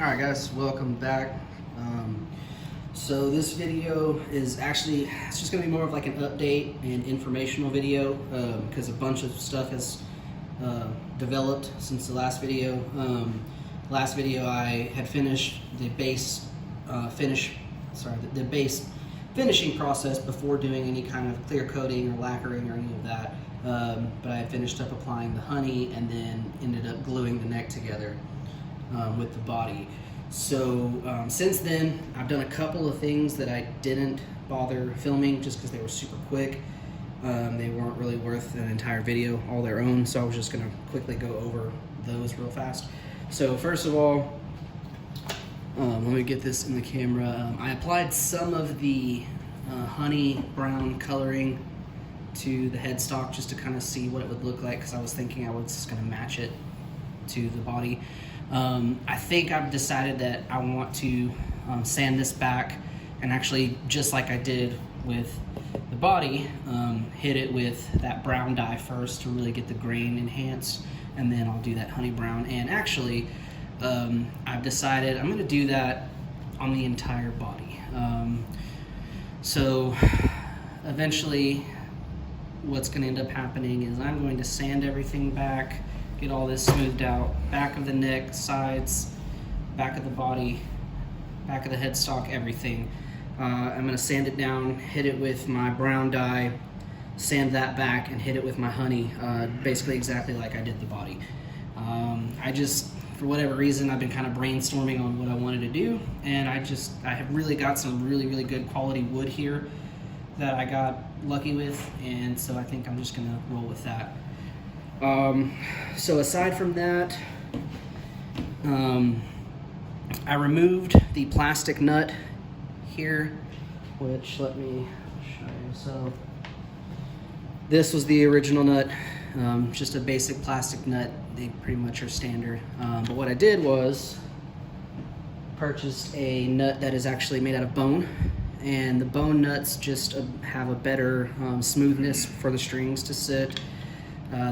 Alright guys, welcome back. So this video is actually, it's just going to be more of like an update and informational video because a bunch of stuff has developed since the last video. Last video I had finished the base the base finishing process before doing any kind of clear coating or lacquering or any of that. But I had finished up applying the honey and then ended up gluing the neck together with the body. So since then, I've done a couple of things that I didn't bother filming just because they were super quick. They weren't really worth an entire video all their own, so I was just gonna quickly go over those real fast. So first of all, let me get this in the camera. I applied some of the honey brown coloring to the headstock just to kind of see what it would look like, because I was thinking I was just gonna match it to the body. I think I've decided that I want to sand this back and actually, just like I did with the body, hit it with that brown dye first to really get the grain enhanced, and then I'll do that honey brown. And actually, I've decided I'm going to do that on the entire body. So eventually what's going to end up happening is I'm going to sand everything back, get all this smoothed out, back of the neck, sides, back of the body, back of the headstock, everything. I'm going to sand it down, hit it with my brown dye, sand that back, and hit it with my honey, basically exactly like I did the body. I just, for whatever reason, I've been kind of brainstorming on what I wanted to do, and I have really got some really good quality wood here that I got lucky with, and so I think I'm just going to roll with that. So aside from that, I removed the plastic nut here, which, let me show you. So this was the original nut, just a basic plastic nut. They pretty much are standard. But what I did was purchased a nut that is actually made out of bone, and the bone nuts just have a better smoothness for the strings to sit.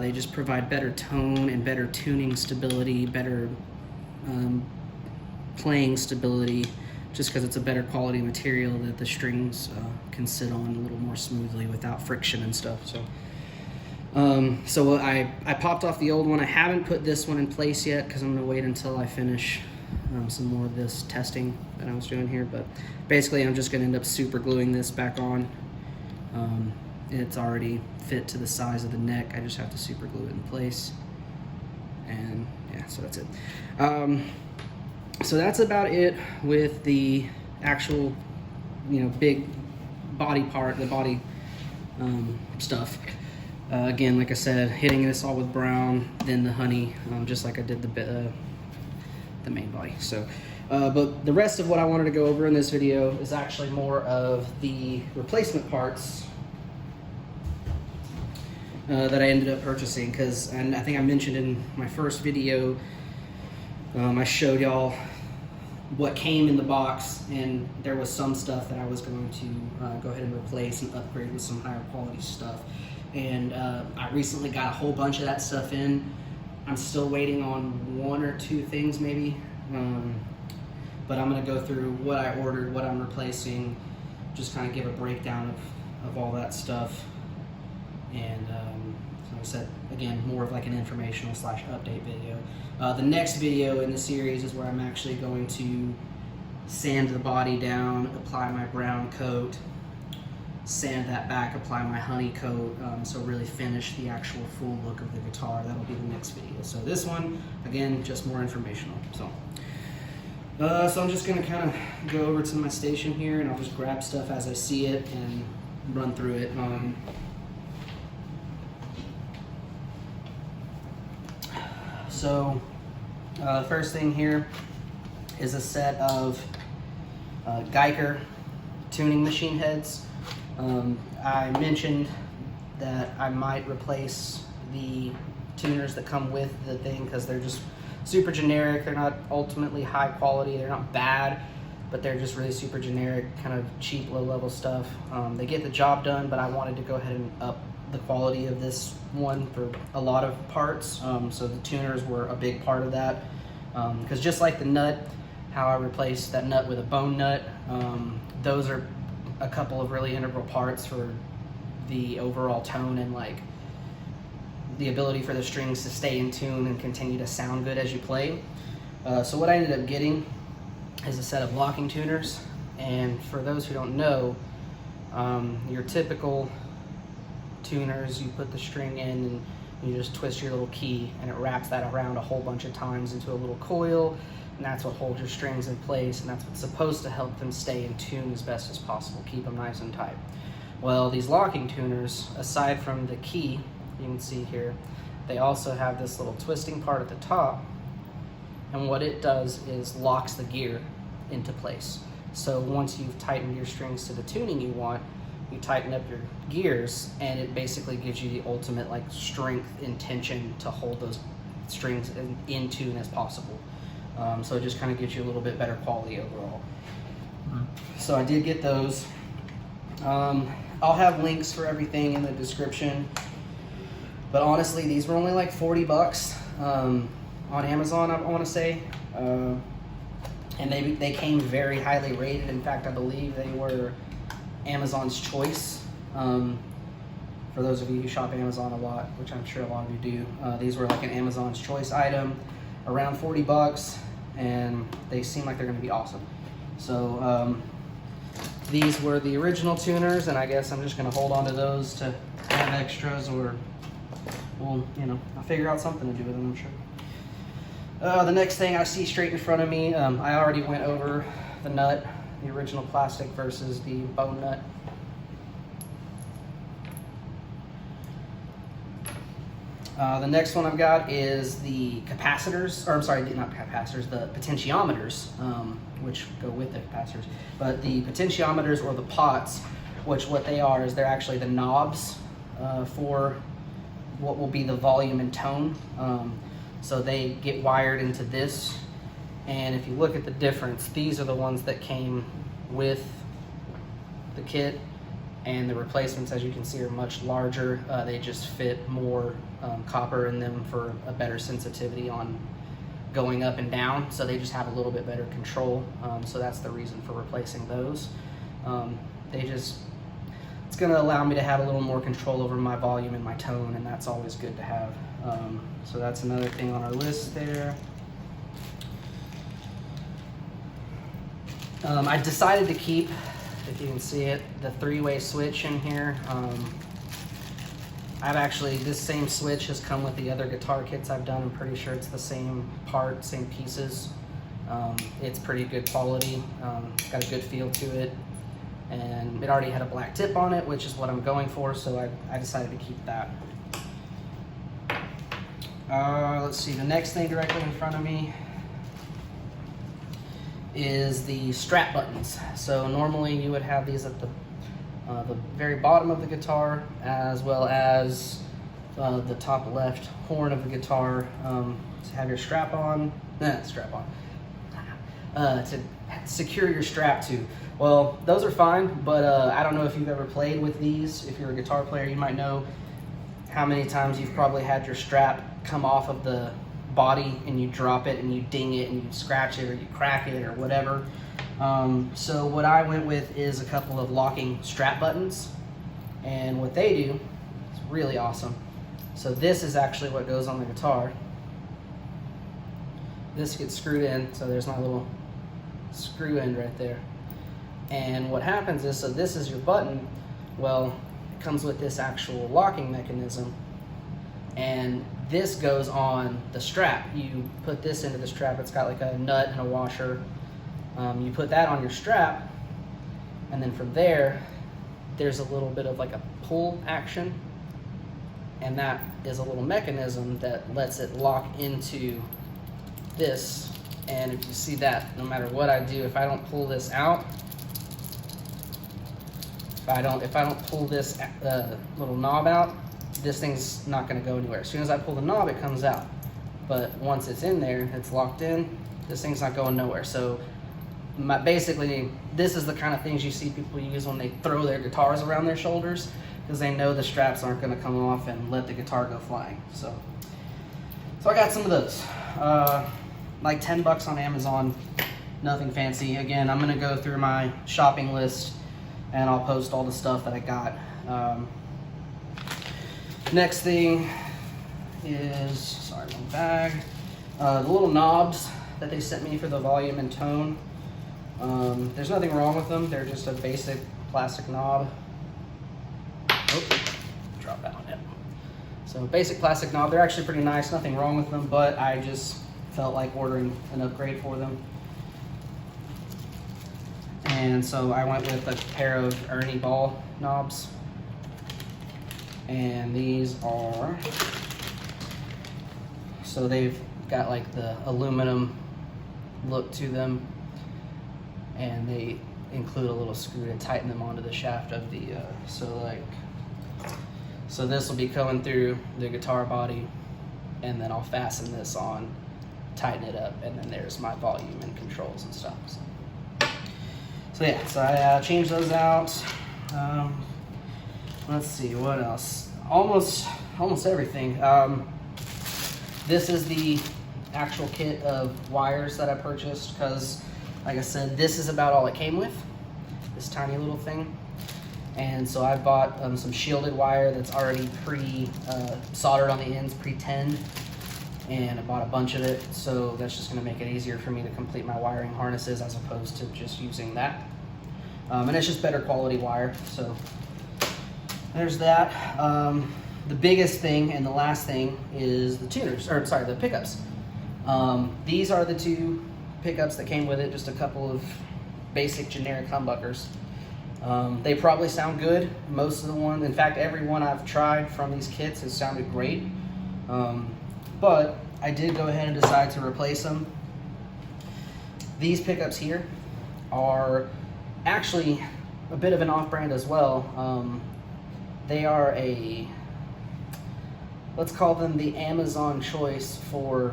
They just provide better tone and better tuning stability, better playing stability, just because it's a better quality material that the strings can sit on a little more smoothly without friction and stuff. So I popped off the old one. I haven't put this one in place yet because I'm going to wait until I finish some more of this testing that I was doing here. But basically, I'm just going to end up super gluing this back on. It's already fit to the size of the neck. I just have to super glue it in place. And yeah, so that's it. So that's about it with the actual, big body part, the body stuff. Again, like I said, hitting this all with brown, then the honey, just like I did the main body. So, but the rest of what I wanted to go over in this video is actually more of the replacement parts that I ended up purchasing, and I think I mentioned in my first video, I showed y'all what came in the box, and there was some stuff that I was going to go ahead and replace and upgrade with some higher quality stuff. And I recently got a whole bunch of that stuff in. I'm still waiting on one or two things maybe, but I'm going to go through what I ordered, what I'm replacing, just kind of give a breakdown of all that stuff. And like I said, again, more of like an informational / update video. The next video in the series is where I'm actually going to sand the body down, apply my brown coat, sand that back, apply my honey coat, so really finish the actual full look of the guitar. That'll be the next video. So this one, again, just more informational. So I'm just gonna kind of go over to my station here, and I'll just grab stuff as I see it and run through it. So the first thing here is a set of Guyker tuning machine heads. I mentioned that I might replace the tuners that come with the thing because they're just super generic. They're not ultimately high quality. They're not bad, but they're just really super generic, kind of cheap, low-level stuff. They get the job done, but I wanted to go ahead and up the quality of this one for a lot of parts. So the tuners were a big part of that. Because just like the nut, how I replaced that nut with a bone nut. Those are a couple of really integral parts for the overall tone and like the ability for the strings to stay in tune and continue to sound good as you play. So what I ended up getting is a set of locking tuners, and for those who don't know, your typical tuners, you put the string in and you just twist your little key and it wraps that around a whole bunch of times into a little coil, and that's what holds your strings in place, and that's what's supposed to help them stay in tune as best as possible, keep them nice and tight. Well, these locking tuners, aside from the key, you can see here, they also have this little twisting part at the top, and what it does is locks the gear into place. So once you've tightened your strings to the tuning you want, you tighten up your gears, and it basically gives you the ultimate like strength and tension to hold those strings in tune as possible. So it just kind of gives you a little bit better quality overall. So I did get those. I'll have links for everything in the description, but honestly, these were only like 40 bucks on Amazon, I want to say. And they came very highly rated. In fact, I believe they were Amazon's choice. For those of you who shop Amazon a lot, which I'm sure a lot of you do, these were like an Amazon's choice item, around 40 bucks, and they seem like they're going to be awesome. So these were the original tuners, and I guess I'm just going to hold on to those to have extras, or well, you know, I'll figure out something to do with them, I'm sure. The next thing I see straight in front of me, I already went over the nut, the original plastic versus the bone nut. The next one I've got is the capacitors, or I'm sorry, not capacitors, the potentiometers, which go with the capacitors. But the potentiometers, or the pots, which what they are is they're actually the knobs for what will be the volume and tone. So they get wired into this, and if you look at the difference, these are the ones that came with the kit, and the replacements, as you can see, are much larger. They just fit more copper in them for a better sensitivity on going up and down, so they just have a little bit better control. So that's the reason for replacing those. It's going to allow me to have a little more control over my volume and my tone, and that's always good to have. So that's another thing on our list there. I decided to keep, if you can see it, the 3-way switch in here. This same switch has come with the other guitar kits I've done. I'm pretty sure it's the same part, same pieces. It's pretty good quality. Got a good feel to it. And it already had a black tip on it, which is what I'm going for, so I decided to keep that. Let's see, the next thing directly in front of me is the strap buttons. So normally you would have these at the very bottom of the guitar, as well as the top left horn of the guitar, to have your strap on, to secure your strap to. Well, those are fine, but I don't know if you've ever played with these. If you're a guitar player, you might know how many times you've probably had your strap come off of the body and you drop it and you ding it and you scratch it or you crack it or whatever. So what I went with is a couple of locking strap buttons, and what they do is really awesome. So this is actually what goes on the guitar. This gets screwed in, so there's my little screw end right there. And what happens is, so this is your button. Well, it comes with this actual locking mechanism, and this goes on the strap. You put this into the strap. It's got like a nut and a washer. You put that on your strap, and then from there, there's a little bit of like a pull action, and that is a little mechanism that lets it lock into this. And if you see that, no matter what I do, if I don't pull this out, if I don't pull this little knob out, this thing's not going to go anywhere. As soon as I pull the knob, it comes out. But once it's in there, it's locked in, this thing's not going nowhere. So basically, this is the kind of things you see people use when they throw their guitars around their shoulders, because they know the straps aren't going to come off and let the guitar go flying. So I got some of those. Like 10 bucks on Amazon. nothing fancy. Again, I'm gonna go through my shopping list and I'll post all the stuff that I got. Next thing is, sorry, my bag. The little knobs that they sent me for the volume and tone. There's nothing wrong with them. They're just a basic plastic knob. Oh, drop that on it. So basic plastic knob. They're actually pretty nice. Nothing wrong with them, but I just felt like ordering an upgrade for them. And so I went with a pair of Ernie ball knobs. And these are, so they've got like the aluminum look to them, and they include a little screw to tighten them onto the shaft of the, so this will be going through the guitar body, and then I'll fasten this on, tighten it up, and then there's my volume and controls and stuff. So yeah, so I changed those out. Let's see, what else? Almost everything. This is the actual kit of wires that I purchased because, like I said, this is about all it came with, this tiny little thing. And so I bought some shielded wire that's already soldered on the ends, pre-tinned, and I bought a bunch of it, so that's just gonna make it easier for me to complete my wiring harnesses as opposed to just using that. And it's just better quality wire, so there's that. The biggest thing and the last thing is the tuners, or sorry, the pickups. These are the two pickups that came with it, just a couple of basic generic humbuckers. They probably sound good. Most of the ones, in fact, every one I've tried from these kits has sounded great. But I did go ahead and decide to replace them. These pickups here are actually a bit of an off-brand as well. They are a, let's call them the Amazon choice for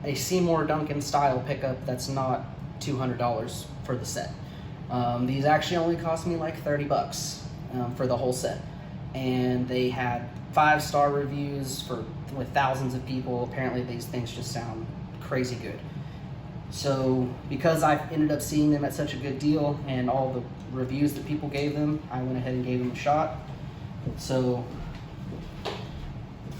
a Seymour Duncan style pickup that's not $200 for the set. These actually only cost me like 30 bucks for the whole set. And they had 5-star reviews with thousands of people. Apparently these things just sound crazy good. So because I ended up seeing them at such a good deal and all the reviews that people gave them, I went ahead and gave them a shot. So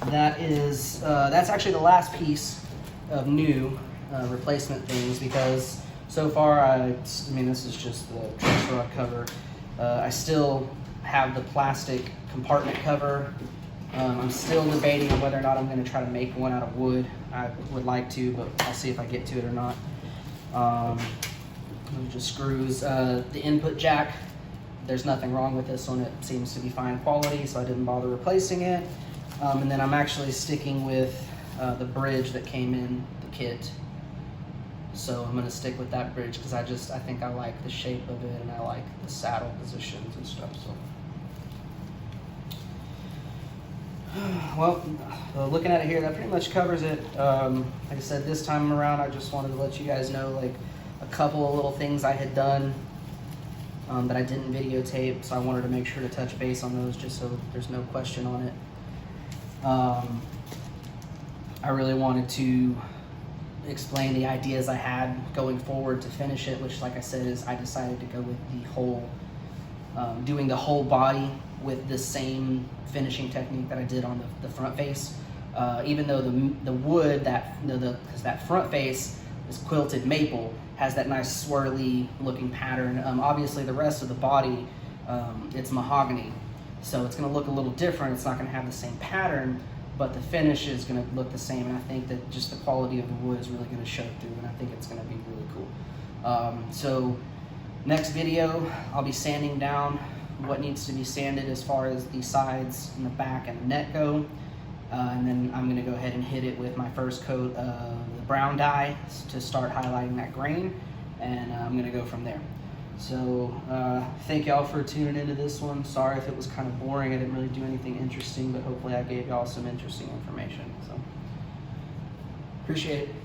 that's actually the last piece of new replacement things, because so far, I mean, this is just the truss rod cover. I still have the plastic compartment cover. I'm still debating on whether or not I'm going to try to make one out of wood. I would like to, but I'll see if I get to it or not. Just screws. The input jack, there's nothing wrong with this one. It seems to be fine quality, so I didn't bother replacing it. And then I'm actually sticking with the bridge that came in the kit. So I'm going to stick with that bridge because I think I like the shape of it and I like the saddle positions and stuff. So, well, looking at it here, that pretty much covers it. Like I said, this time around, I just wanted to let you guys know like a couple of little things I had done that I didn't videotape. So I wanted to make sure to touch base on those just so there's no question on it. I really wanted to explain the ideas I had going forward to finish it, which, like I said, is I decided to go with the whole, doing the whole body with the same finishing technique that I did on the front face. Even though the wood, because that front face is quilted maple, has that nice swirly looking pattern. Obviously the rest of the body, it's mahogany, so it's going to look a little different. It's not going to have the same pattern, but the finish is going to look the same, and I think that just the quality of the wood is really going to show through, and I think it's going to be really cool. So next video, I'll be sanding down what needs to be sanded as far as the sides and the back and the neck go, and then I'm going to go ahead and hit it with my first coat of the brown dye to start highlighting that grain, and I'm going to go from there. So thank y'all for tuning into this one. Sorry if it was kind of boring. I didn't really do anything interesting, but hopefully I gave y'all some interesting information. So appreciate it.